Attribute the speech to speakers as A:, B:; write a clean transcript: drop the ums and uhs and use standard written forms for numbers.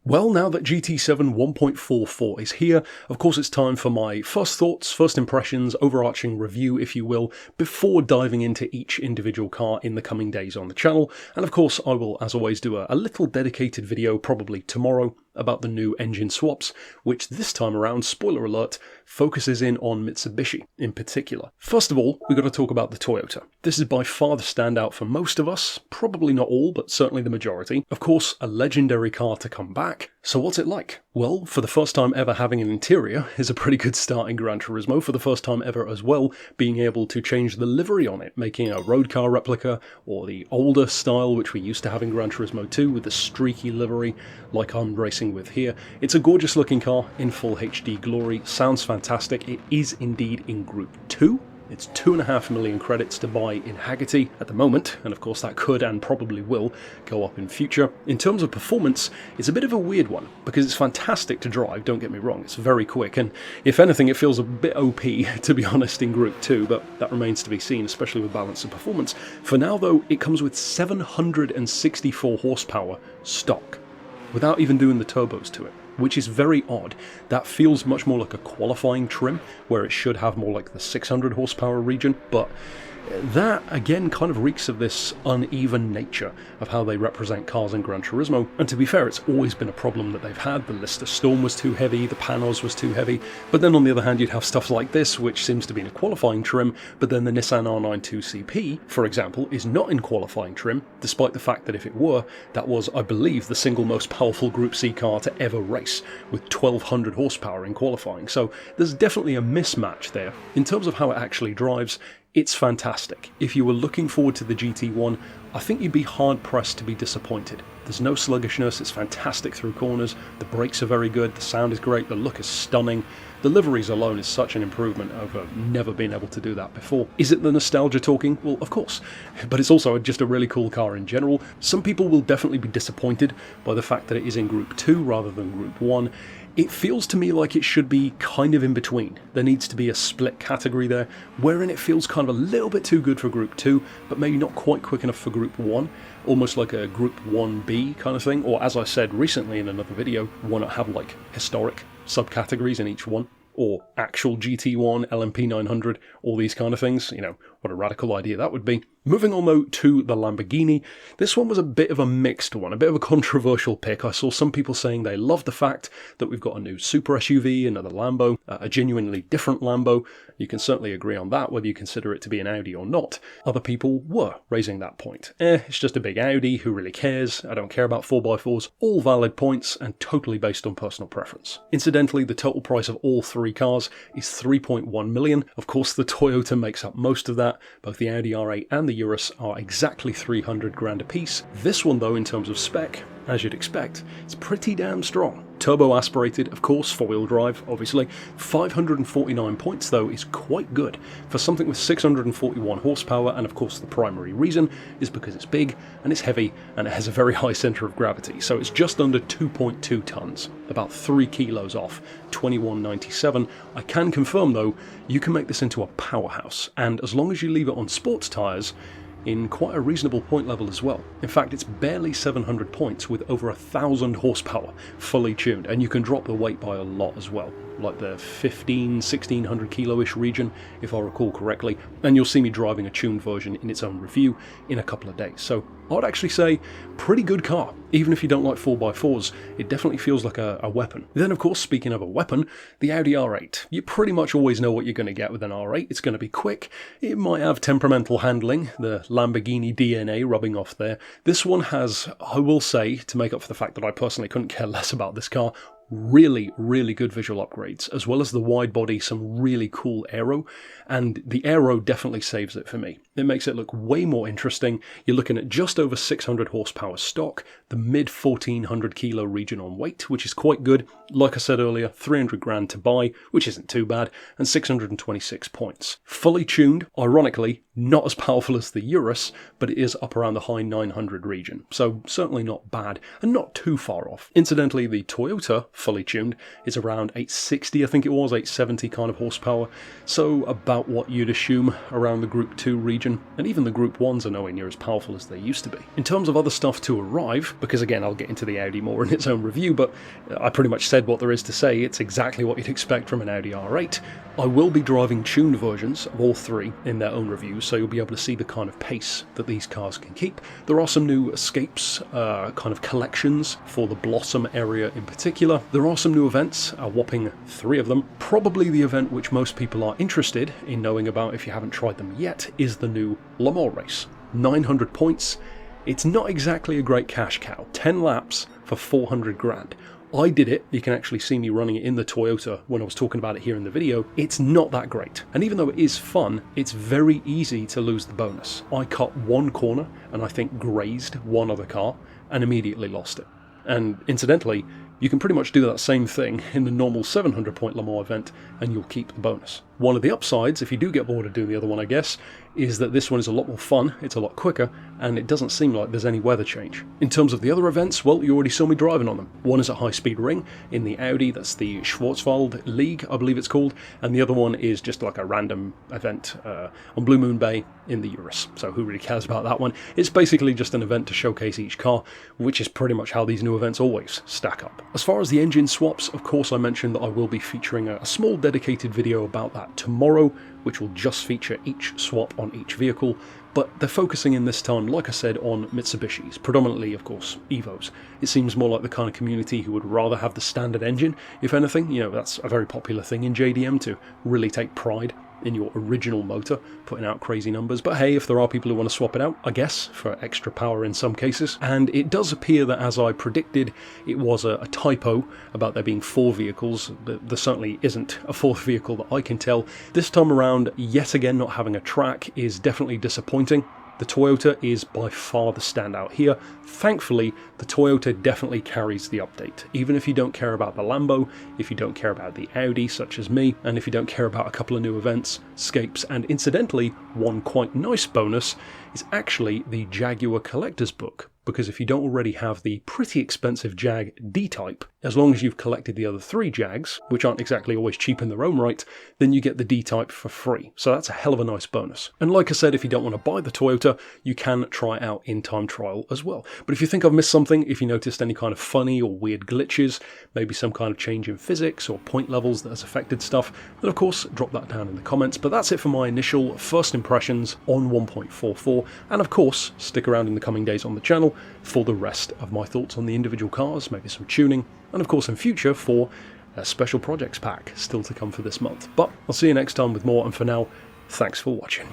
A: Well, now that GT7 1.44 is here, of course it's time for my first thoughts, first impressions, overarching review if you will, before diving into each individual car in the coming days on the channel. And of course I will, as always, do a little dedicated video probably tomorrow about the new engine swaps, which this time around, spoiler alert, focuses in on Mitsubishi in particular. First of all, we've got to talk about the Toyota. This is by far the standout for most of us, probably not all, but certainly the majority. Of course, a legendary car to come back. So what's it like? Well, for the first time ever having an interior is a pretty good start in Gran Turismo. For the first time ever as well, being able to change the livery on it, making a road car replica, or the older style which we used to have in Gran Turismo 2 with the streaky livery like I'm racing with here. It's a gorgeous looking car in full HD glory, sounds fantastic. It is indeed in Group 2. It's 2.5 million credits to buy in Hagerty at the moment, and of course that could and probably will go up in future. In terms of performance, it's a bit of a weird one, because it's fantastic to drive, don't get me wrong, it's very quick, and if anything it feels a bit OP, to be honest, in Group 2, but that remains to be seen, especially with balance of performance. For now though, it comes with 764 horsepower stock, without even doing the turbos to it, which is very odd. That feels much more like a qualifying trim, where it should have more like the 600 horsepower region, but that again kind of reeks of this uneven nature of how they represent cars in Gran Turismo. And to be fair, it's always been a problem that they've had. The Lister Storm was too heavy, the Panos was too heavy, but then on the other hand you'd have stuff like this, which seems to be in a qualifying trim, but then the Nissan R92 CP, for example, is not in qualifying trim, despite the fact that if it were, that was, I believe, the single most powerful Group C car to ever race, with 1200 horsepower in qualifying. So there's definitely a mismatch there. In terms of how it actually drives, it's fantastic. If you were looking forward to the GT1, I think you'd be hard-pressed to be disappointed. There's no sluggishness, it's fantastic through corners, the brakes are very good, the sound is great, the look is stunning. The liveries alone is such an improvement over never being able to do that before. Is it the nostalgia talking? Well, of course. But it's also just a really cool car in general. Some people will definitely be disappointed by the fact that it is in Group 2 rather than Group 1. It feels to me like it should be kind of in between. There needs to be a split category there, wherein it feels kind of a little bit too good for Group 2, but maybe not quite quick enough for Group 1, almost like a Group 1B kind of thing, or as I said recently in another video, why not have like historic subcategories in each one, or actual GT1, LMP 900, all these kind of things. You know, what a radical idea that would be. Moving on though to the Lamborghini, this one was a bit of a mixed one, a bit of a controversial pick. I saw some people saying they love the fact that we've got a new super SUV, another Lambo, a genuinely different Lambo. You can certainly agree on that, whether you consider it to be an Audi or not. Other people were raising that point. It's just a big Audi, who really cares? I don't care about 4x4s. All valid points and totally based on personal preference. Incidentally, the total price of all three cars is 3.1 million. Of course, the Toyota makes up most of that. Both the Audi R8 and the Urus are exactly 300 grand a piece. This one though, in terms of spec, as you'd expect, it's pretty damn strong. Turbo aspirated, of course, four-wheel drive, obviously. 549 points though is quite good for something with 641 horsepower, and of course the primary reason is because it's big and it's heavy and it has a very high centre of gravity, so it's just under 2.2 tons, about 3 kilos off, 2197. I can confirm though, you can make this into a powerhouse, and as long as you leave it on sports tyres, in quite a reasonable point level as well. In fact, it's barely 700 points with over 1,000 horsepower fully tuned, and you can drop the weight by a lot as well, like the 1600 kilo-ish region, if I recall correctly, and you'll see me driving a tuned version in its own review in a couple of days. So I'd actually say pretty good car. Even if you don't like 4x4s, it definitely feels like a weapon. Then of course, speaking of a weapon, the Audi R8. You pretty much always know what you're going to get with an R8. It's going to be quick, it might have temperamental handling, the Lamborghini DNA rubbing off there. This one has, I will say, to make up for the fact that I personally couldn't care less about this car, really, really good visual upgrades, as well as the wide body, some really cool aero, and the aero definitely saves it for me. It makes it look way more interesting. You're looking at just over 600 horsepower stock, the mid 1400 kilo region on weight, which is quite good. Like I said earlier, 300 grand to buy, which isn't too bad, and 626 points. Fully tuned, ironically, Not as powerful as the Urus, but it is up around the high 900 region, so certainly not bad, and not too far off. Incidentally, the Toyota, fully tuned, is around 860, I think it was, 870 kind of horsepower, so about what you'd assume around the Group 2 region, and even the Group 1s are nowhere near as powerful as they used to be. In terms of other stuff to arrive, because again, I'll get into the Audi more in its own review, but I pretty much said what there is to say. It's exactly what you'd expect from an Audi R8. I will be driving tuned versions of all three in their own reviews, so you'll be able to see the kind of pace that these cars can keep. There are some new Scapes kind of collections for the Blossom area in particular. There are some new events, a whopping 3 of them. Probably the event which most people are interested in knowing about if you haven't tried them yet is the new Le Mans race. 900 points. It's not exactly a great cash cow. 10 laps for 400 grand. I did it, you can actually see me running it in the Toyota when I was talking about it here in the video. It's not that great, and even though it is fun, it's very easy to lose the bonus. I cut one corner and I think grazed one other car and immediately lost it. And incidentally, you can pretty much do that same thing in the normal 700 point Le Mans event and you'll keep the bonus. One of the upsides, if you do get bored of doing the other one I guess, is that this one is a lot more fun, it's a lot quicker, and it doesn't seem like there's any weather change. In terms of the other events, well, you already saw me driving on them. One is at High Speed Ring in the Audi, that's the Schwarzwald League, I believe it's called, and the other one is just like a random event on Blue Moon Bay in the Urus. So who really cares about that one? It's basically just an event to showcase each car, which is pretty much how these new events always stack up. As far as the engine swaps, of course I mentioned that I will be featuring a small dedicated video about that tomorrow, which will just feature each swap on each vehicle, but they're focusing in this time, like I said, on Mitsubishis, predominantly of course Evos. It seems more like the kind of community who would rather have the standard engine, if anything. You know, that's a very popular thing in JDM, to really take pride in your original motor, putting out crazy numbers. But hey, if there are people who want to swap it out, I guess, for extra power in some cases. And it does appear that, as I predicted, it was a typo about there being 4 vehicles. There certainly isn't a 4th vehicle that I can tell. This time around, yet again, not having a track is definitely disappointing. The Toyota is by far the standout here. Thankfully, the Toyota definitely carries the update. Even if you don't care about the Lambo, if you don't care about the Audi, such as me, and if you don't care about a couple of new events, Scapes, and incidentally, one quite nice bonus is actually the Jaguar Collector's Book. Because if you don't already have the pretty expensive Jag D-Type, as long as you've collected the other 3 Jags, which aren't exactly always cheap in their own right, then you get the D-Type for free. So that's a hell of a nice bonus. And like I said, if you don't want to buy the Toyota, you can try out in-time trial as well. But if you think I've missed something, if you noticed any kind of funny or weird glitches, maybe some kind of change in physics or point levels that has affected stuff, then of course drop that down in the comments. But that's it for my initial first impressions on 1.44, and of course stick around in the coming days on the channel for the rest of my thoughts on the individual cars, maybe some tuning, and of course in future for a special projects pack still to come for this month. But I'll see you next time with more, and for now, thanks for watching.